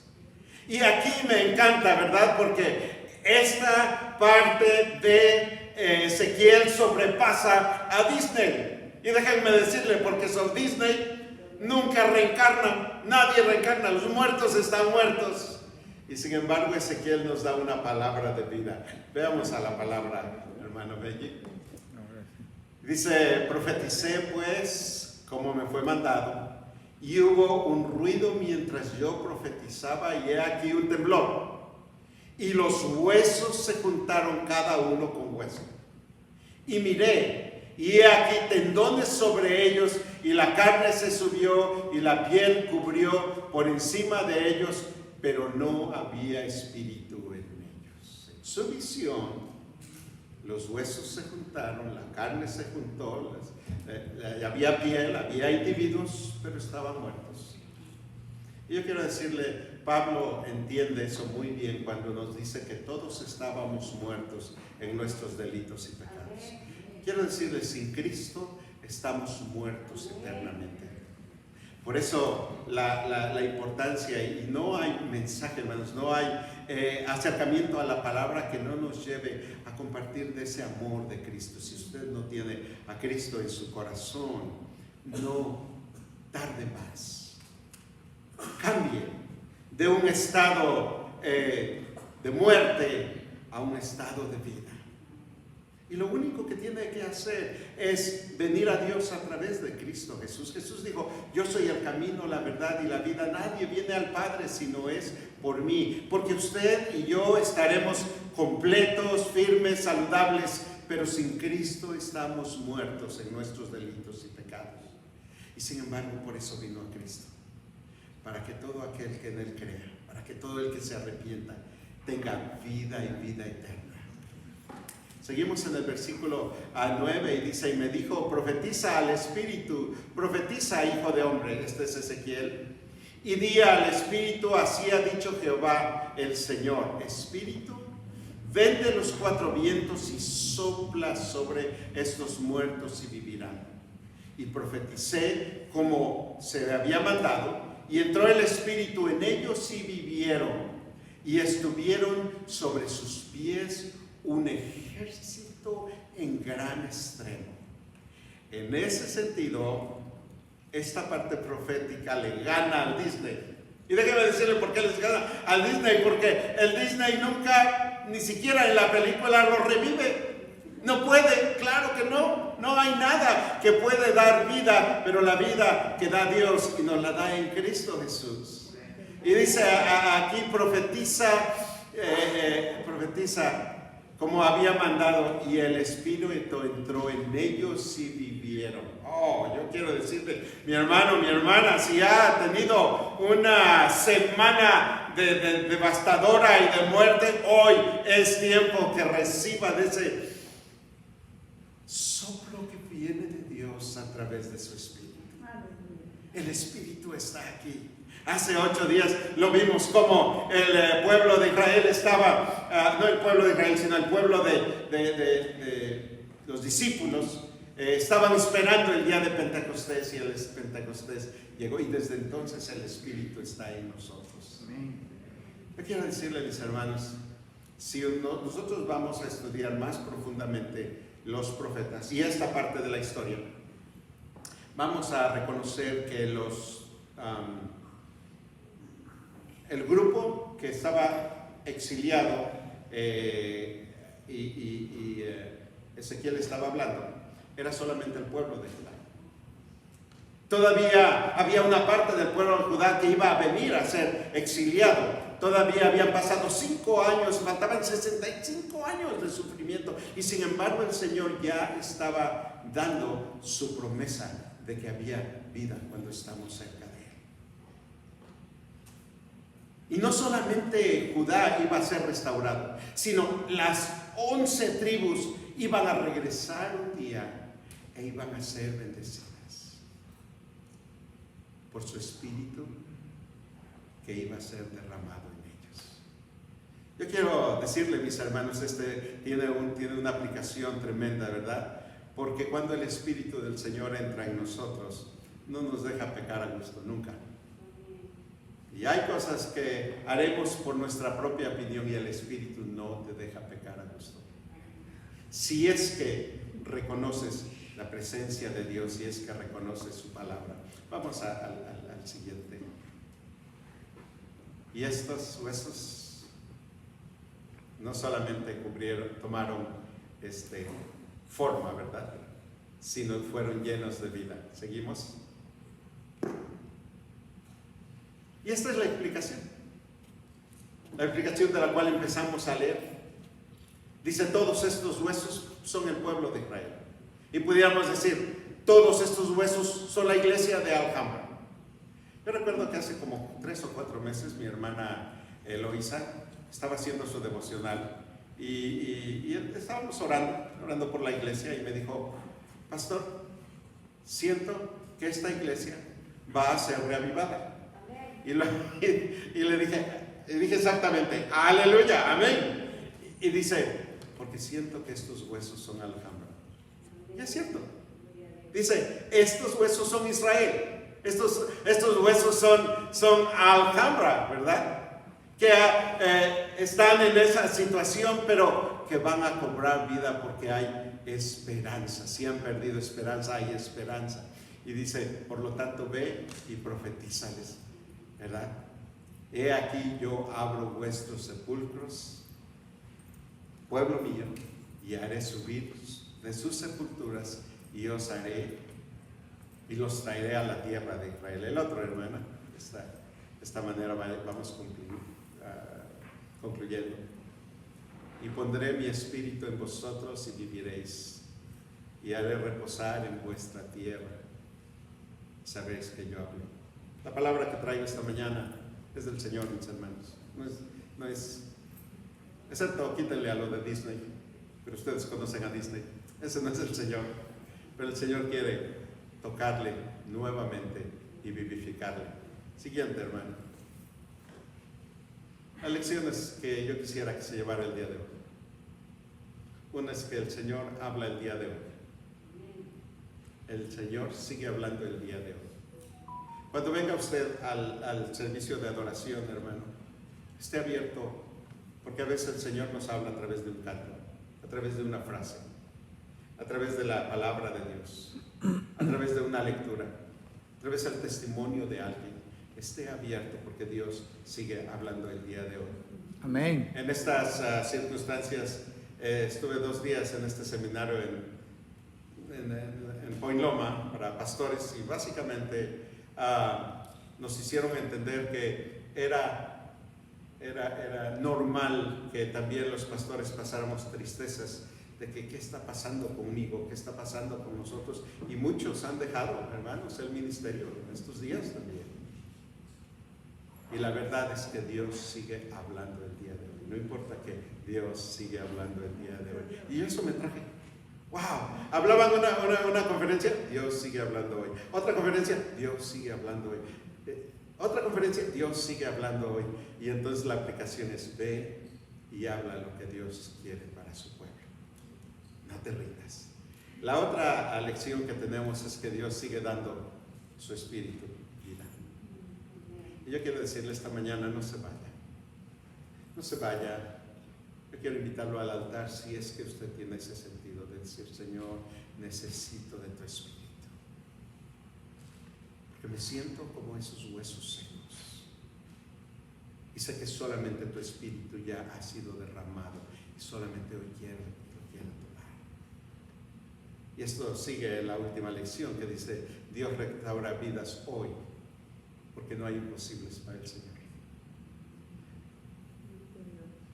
[SPEAKER 1] Y aquí me encanta, ¿verdad? Porque esta parte de Ezequiel sobrepasa a Disney. Y déjenme decirle, porque son Disney, nunca reencarnan, nadie reencarna, los muertos están muertos. Y sin embargo Ezequiel nos da una palabra de vida. Veamos a la palabra, hermano Belli. Dice, profeticé pues como me fue mandado. Y hubo un ruido mientras yo profetizaba y he aquí un temblor. Y los huesos se juntaron cada uno con hueso. Y miré, y he aquí tendones sobre ellos, y la carne se subió, y la piel cubrió por encima de ellos, pero no había espíritu en ellos. su visión, los huesos se juntaron, la carne se juntó, había piel, había individuos, pero estaban muertos. Y yo quiero decirle, Pablo entiende eso muy bien cuando nos dice que todos estábamos muertos en nuestros delitos y pecados. Quiero decirle, sin Cristo estamos muertos eternamente. Por eso la importancia, y no hay mensaje, hermanos, no hay acercamiento a la palabra que no nos lleve a compartir de ese amor de Cristo. Si usted no tiene a Cristo en su corazón, no tarde más. Cambie de un estado de muerte a un estado de vida. Y lo único que tiene que hacer es venir a Dios a través de Cristo Jesús. Jesús dijo, yo soy el camino, la verdad y la vida. Nadie viene al Padre si no es por mí. Porque usted y yo estaremos completos, firmes, saludables, pero sin Cristo estamos muertos en nuestros delitos y pecados. Y sin embargo, por eso vino a Cristo. Para que todo aquel que en Él crea, para que todo el que se arrepienta, tenga vida y vida eterna. Seguimos en el versículo 9 y dice, y me dijo, profetiza al Espíritu, profetiza, hijo de hombre, este es Ezequiel, y di al Espíritu, así ha dicho Jehová el Señor, Espíritu, ven de los cuatro vientos y sopla sobre estos muertos y vivirán. Y profeticé como se había mandado, y entró el Espíritu en ellos y vivieron, y estuvieron sobre sus pies un ejército en gran extremo. En ese sentido, esta parte profética le gana al Disney. Y déjeme decirle por qué les gana al Disney, porque el Disney nunca, ni siquiera en la película, lo revive. No puede, claro que no. No hay nada que puede dar vida, pero la vida que da Dios y nos la da en Cristo Jesús. Y dice aquí, profetiza como había mandado, y el Espíritu entró en ellos y vivieron. Oh, yo quiero decirle, mi hermano, mi hermana, si ha tenido una semana de devastadora y de muerte, hoy es tiempo que reciba de ese soplo que viene de Dios a través de su Espíritu. El Espíritu está aquí. Hace 8 días lo vimos como el pueblo de Israel estaba, no el pueblo de Israel, sino el pueblo de los discípulos, estaban esperando el día de Pentecostés, y el Pentecostés llegó, y desde entonces el Espíritu está en nosotros. Yo quiero decirle, mis hermanos, si nosotros vamos a estudiar más profundamente los profetas y esta parte de la historia, vamos a reconocer que el grupo que estaba exiliado y Ezequiel estaba hablando, era solamente el pueblo de Judá. Todavía había una parte del pueblo de Judá que iba a venir a ser exiliado. Todavía habían pasado 5 años, faltaban 65 años de sufrimiento, y sin embargo el Señor ya estaba dando su promesa de que había vida cuando estamos cerca de Él. Y no solamente Judá iba a ser restaurado, sino las 11 tribus iban a regresar un día e iban a ser bendecidas por su Espíritu que iba a ser derramado en ellos. Yo quiero decirle, mis hermanos, tiene una aplicación tremenda, ¿verdad? Porque cuando el Espíritu del Señor entra en nosotros, no nos deja pecar a gusto, nunca. Y hay cosas que haremos por nuestra propia opinión y el Espíritu no te deja pecar a gusto. Si es que reconoces la presencia de Dios, si es que reconoces su palabra. Vamos al siguiente. Y estos huesos no solamente tomaron forma, ¿verdad? Sino fueron llenos de vida. ¿Seguimos? Y esta es la explicación de la cual empezamos a leer. Dice, todos estos huesos son el pueblo de Israel. Y pudiéramos decir, todos estos huesos son la iglesia de Alhambra. Yo recuerdo que hace como 3 o 4 meses mi hermana Eloisa estaba haciendo su devocional y estábamos orando por la iglesia y me dijo, pastor, siento que esta iglesia va a ser reavivada. Y le dije exactamente, aleluya, amén. Y dice, porque siento que estos huesos son Alhambra. Y es cierto. Dice, estos huesos son Israel. Estos huesos son Alhambra, ¿verdad? Que están en esa situación, pero que van a cobrar vida porque hay esperanza. Si han perdido esperanza, hay esperanza. Y dice, por lo tanto, ve y profetízales, ¿verdad? He aquí yo abro vuestros sepulcros, pueblo mío, y haré subir de sus sepulturas y os haré y los traeré a la tierra de Israel. El otro, hermana, de esta manera vamos concluyendo. Y pondré mi espíritu en vosotros y viviréis, y haré reposar en vuestra tierra. Sabréis que yo hablo. La palabra que traigo esta mañana es del Señor, mis hermanos. No es excepto quítenle a lo de Disney, pero ustedes conocen a Disney. Ese no es el Señor, pero el Señor quiere tocarle nuevamente y vivificarle. Siguiente, hermano. Las lecciones que yo quisiera que se llevara el día de hoy. Una es que el Señor habla el día de hoy. El Señor sigue hablando el día de hoy. Cuando venga usted al servicio de adoración, hermano, esté abierto, porque a veces el Señor nos habla a través de un canto, a través de una frase, a través de la palabra de Dios, a través de una lectura, a través del testimonio de alguien. Esté abierto porque Dios sigue hablando el día de hoy.
[SPEAKER 4] Amén.
[SPEAKER 1] En estas circunstancias estuve 2 días en este seminario en Point Loma para pastores y básicamente nos hicieron entender que era normal que también los pastores pasáramos tristezas de que qué está pasando conmigo, qué está pasando con nosotros, y muchos han dejado, hermanos, el ministerio en estos días también. Y la verdad es que Dios sigue hablando el día de hoy. No importa que Dios sigue hablando el día de hoy. Y eso me traje. ¡Wow! Hablaban una conferencia, Dios sigue hablando hoy. Otra conferencia, Dios sigue hablando hoy. Otra conferencia, Dios sigue hablando hoy. Y entonces la aplicación es: ve y habla lo que Dios quiere para su pueblo. No te rindas. La otra lección que tenemos es que Dios sigue dando su espíritu. Y yo quiero decirle esta mañana, no se vaya. No se vaya. Yo quiero invitarlo al altar si es que usted tiene ese sentido de decir: Señor, necesito de tu espíritu. Porque me siento como esos huesos secos. Y sé que solamente tu espíritu ya ha sido derramado. Y solamente hoy lo quiero tomar. Y esto sigue la última lección que dice: Dios restaura vidas hoy, porque no hay imposibles para el Señor.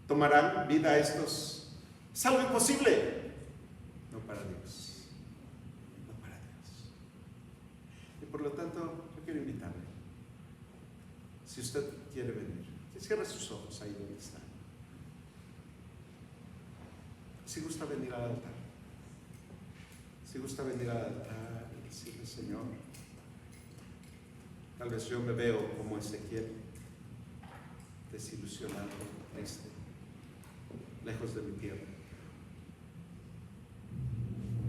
[SPEAKER 1] ¿Tomarán vida estos? ¿Es algo imposible? No para Dios. No para Dios. Y por lo tanto, yo quiero invitarle. Si usted quiere venir, que cierre sus ojos ahí donde está. Si gusta venir al altar. Si gusta venir al altar y decirle: Señor, tal vez yo me veo como Ezequiel, desilusionado, triste, lejos de mi tierra,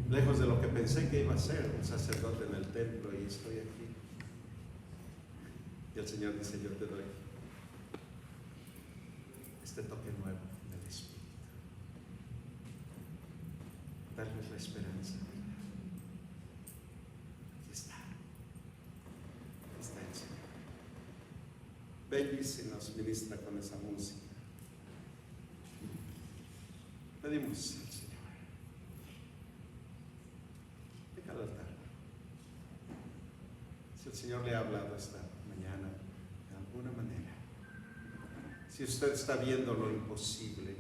[SPEAKER 1] lejos de lo que pensé que iba a ser un sacerdote en el templo, y estoy aquí. Y el Señor dice: yo te doy este toque nuevo del Espíritu. Darles la esperanza. Bellis y nos ministra con esa música. Pedimos al Señor. Venga al altar. Si el Señor le ha hablado esta mañana de alguna manera, si usted está viendo lo imposible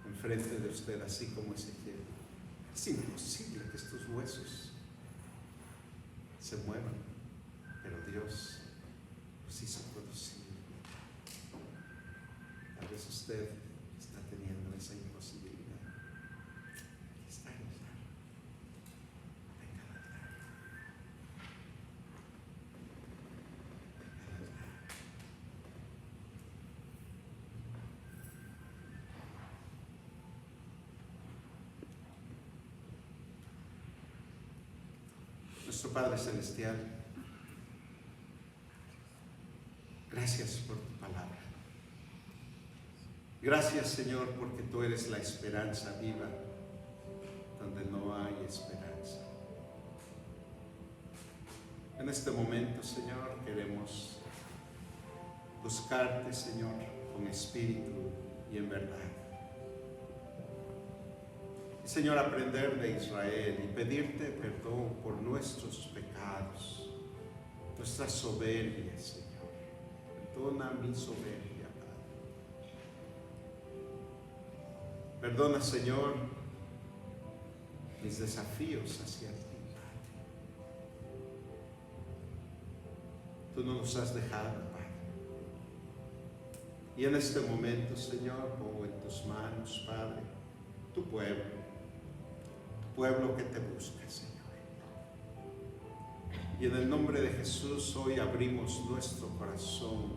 [SPEAKER 1] enfrente de usted, así como Ezequiel, es imposible que estos huesos se muevan, pero Dios los hizo producir. Tal vez usted está teniendo esa imposibilidad. Nuestro Padre Celestial, gracias por tu palabra. Gracias, Señor, porque tú eres la esperanza viva donde no hay esperanza. En este momento, Señor, queremos buscarte, Señor, con espíritu y en verdad. Y, Señor, aprender de Israel y pedirte perdón por nuestros pecados, nuestra soberbia, Señor. Perdona mi soberbia, Padre. Perdona, Señor, mis desafíos hacia ti, Padre. Tú no nos has dejado, Padre. Y en este momento, Señor, pongo en tus manos, Padre, tu pueblo que te busca, Señor. Y en el nombre de Jesús hoy abrimos nuestro corazón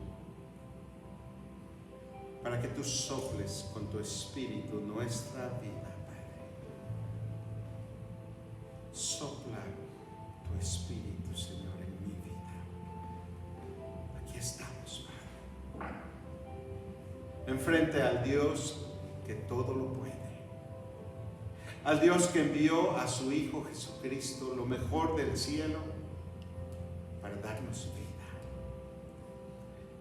[SPEAKER 1] para que tú soples con tu espíritu nuestra vida, Padre. Sopla tu espíritu, Señor, en mi vida. Aquí estamos, Padre. Enfrente al Dios que todo lo puede. Al Dios que envió a su Hijo Jesucristo, lo mejor del cielo, para darnos vida.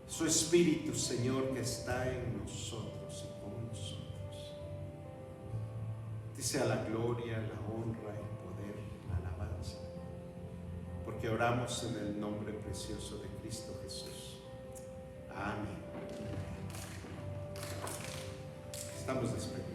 [SPEAKER 1] Su Espíritu, Señor, que está en nosotros y con nosotros. Dice a la gloria, la honra, el poder, la alabanza. Porque oramos en el nombre precioso de Cristo Jesús. Amén. Estamos despedidos.